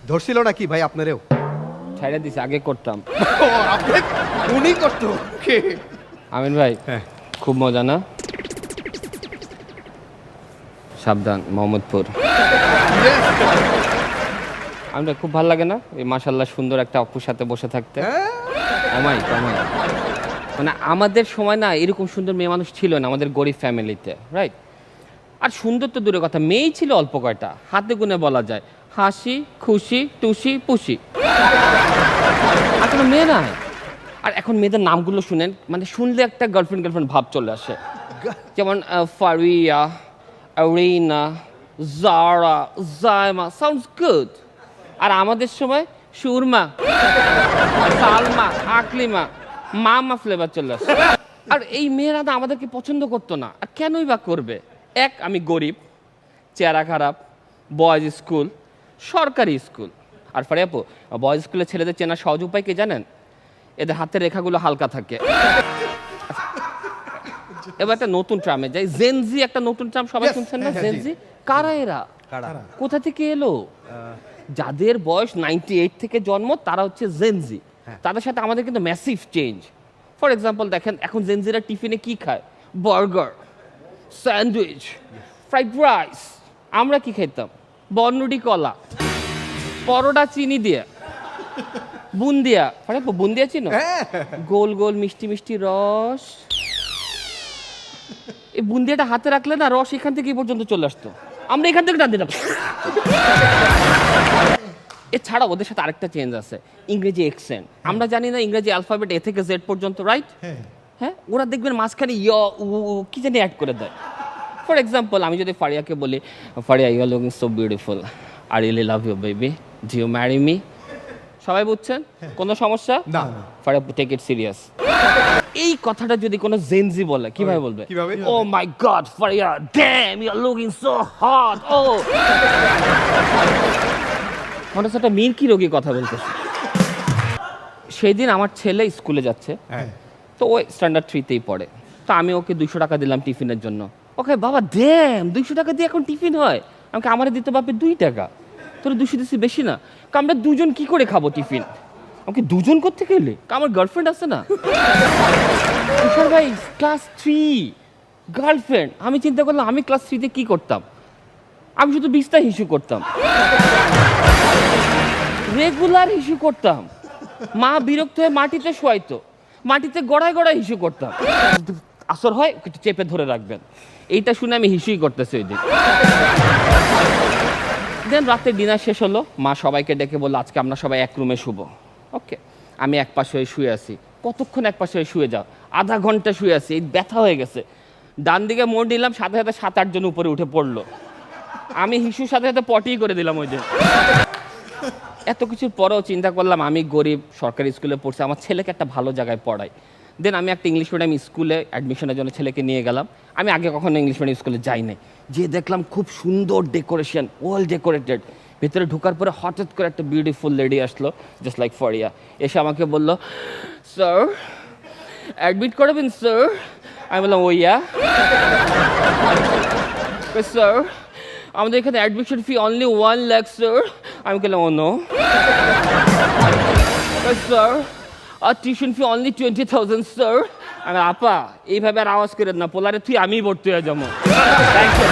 ধরছিল নাকি ভাই আপনারেও? ছাইড়া দিছে, আগে করতাম। ও আপনি উনি করতো কে? আমিন ভাই হ্যাঁ। খুব মজা না? সাবধান, মোহাম্মদপুর। আমিন ভাই খুব ভালো লাগে না এই মাশাআল্লাহ সুন্দর একটা অপুর সাথে বসে থাকতে? অমাই কমাই, মানে আমাদের সময় না এরকম সুন্দর মেয়ে মানুষ ছিল না আমাদের গরিব ফ্যামিলিতে, রাইট? আর সুন্দর তো দূরে কথা, মেয়েই ছিল অল্প কয়টা, হাতে গুনে বলা যায়। হাসি খুশি টুসি পুষি, আর কোনো মেয়ে নাই। আর এখন মেয়েদের নামগুলো শুনেন, মানে শুনলে একটা গার্লফ্রেন্ড গার্লফ্রেন্ড ভাব চলে আসে। যেমন ফারিয়া, আরিনা, জারা, জায়মা, সাউন্ডস গুড। আর আমাদের সময় সুরমা, সালমা, আকলিমা, মামা ফ্লেভার চলে আসে। আর এই মেয়েরা না আমাদেরকে পছন্দ করতো না, আর কেনই বা করবে? এক, আমি গরিব, চেহারা খারাপ, বয়েজ স্কুল, সরকারি স্কুল। আর ফারে আপু, বয়েজ স্কুলে ছেলেদের চেনার সহজ উপায় কি জানেন? এদের হাতের রেখাগুলো হালকা থাকে। এবার একটা নতুন ট্রামে যাই, জেনজি একটা নতুন ট্রাম, সবাই শুনছেন না? জেনজি কারা এরা? কোথা থেকে এলো? যাদের বয়স 98 থেকে জন্ম তারা হচ্ছে জেনজি। তাদের সাথে আমাদের কিন্তু ম্যাসিভ চেঞ্জ। ফর এক্সাম্পল দেখেন, এখন জেনজিরা টিফিনে কি খায়? Burger, sandwich, fried rice. আমরা কি খেতাম? বনরুটি, কলা, পরোটা চিনি দিয়ে, বুন্দিয়া। আরে বুন্দিয়া চিনো? গোল গোল মিষ্টি মিষ্টি রস। এই বুন্দিয়াটা হাতে রাখলে না রস এখান থেকে এই পর্যন্ত চলে আসতো, আমরা এখান থেকে টান দিতাম। এছাড়া ওদের সাথে আরেকটা চেঞ্জ আছে, ইংরেজি অ্যাকসেন্ট। আমরা জানি না ইংরেজি অ্যালফাবেট এ থেকে জেড পর্যন্ত, রাইট? হ্যাঁ, ওরা দেখবেন মাঝখানে কি জানি অ্যাড করে দেয়। ফর এক্সাম্পল, আমি যদি ফারিয়াকে বলি, Faria you are looking so beautiful, I really love you baby, do you marry me? সবাই বুঝছেন? কোনো সমস্যা না। Faria take it serious. এই কথাটা যদি কোনো জেনজি বলে কিভাবে বলবে? Oh my God Faria, damn you are looking so hot. ও মনে হচ্ছে একটা মির্কি রোগী কথা বলতেছে। সেই দিন আমার ছেলে স্কুলে যাচ্ছে, তো ওই স্ট্যান্ডার্ড 3-তেই পড়ে। তো আমি ওকে 200 টাকা দিলাম টিফিনের জন্য। ওকে বাবা ড্যাম 200 টাকা দিয়ে এখন টিফিন হয়? আমাকে আমারে দিতে পারবে 2 টাকা, তোর 200 দিচ্ছি বেশি না? আমরা দুজন কি করে খাবো টিফিন? আমাকে দুজন করতে গেলে আমার গার্লফ্রেন্ড আছে না? তুষার ভাই ক্লাস 3 গার্লফ্রেন্ড। আমি চিন্তা করলাম আমি ক্লাস 3-তে কি করতাম? আমি শুধু বিস্তার হিসু করতাম, রেগুলার হিসু করতাম। মা বিরক্ত হয়ে মাটিতে শোয়াইতো, মাটিতে গড়ায় গড়ায় হিসু করতাম। আসর হয় একটু চেপে ধরে রাখবেন, এইটা শুনে আমি হিসুই করতেছি ওই দিন। দেন রাতে ডিনার শেষ হলো, মা সবাইকে ডেকে বললো আজকে আমরা সবাই এক রুমে শুবো। ওকে, আমি এক পাশে হয়ে শুয়ে আছি। কতক্ষণ এক পাশে হয়ে শুয়ে যাও? আধা ঘন্টা শুয়ে আছি, এই ব্যথা হয়ে গেছে। ডান দিকে মোড় নিলাম, সাথে সাথে 7-8 জন উপরে উঠে পড়লো। আমি হিসুর সাথে সাথে পটি করে দিলাম ওই দিন। এত কিছুর পরেও চিন্তা করলাম আমি গরিব, সরকারি স্কুলে পড়ছি, আমার ছেলেকে একটা ভালো জায়গায় পড়াই। দেন আমি একটা ইংলিশ মিডিয়াম স্কুলে অ্যাডমিশনের জন্য ছেলেকে নিয়ে গেলাম। আমি আগে কখনো ইংলিশ মিডিয়াম স্কুলে যাই নাই। যে দেখলাম খুব সুন্দর ডেকোরেশন, ওয়েল ডেকোরেটেড। ভেতরে ঢোকার পরে হঠাৎ করে একটা বিউটিফুল লেডি আসলো, জাস্ট লাইক ফারিয়া। এসে আমাকে বললো, স্যার অ্যাডমিট করাবেন স্যার? আমি বললাম ওইয়া। স্যার আমাদের এখানে অ্যাডমিশন ফি অনলি 1 লাখ স্যার। আমি বললাম ও নো। স্যার আর টিউশন ফি অনলি 20,000 স্যার। আমি আপা এইভাবে আর আওয়াজ করেন না, পোলারে তুই আমিই ভর্তি হয়ে যাবো। Thank you.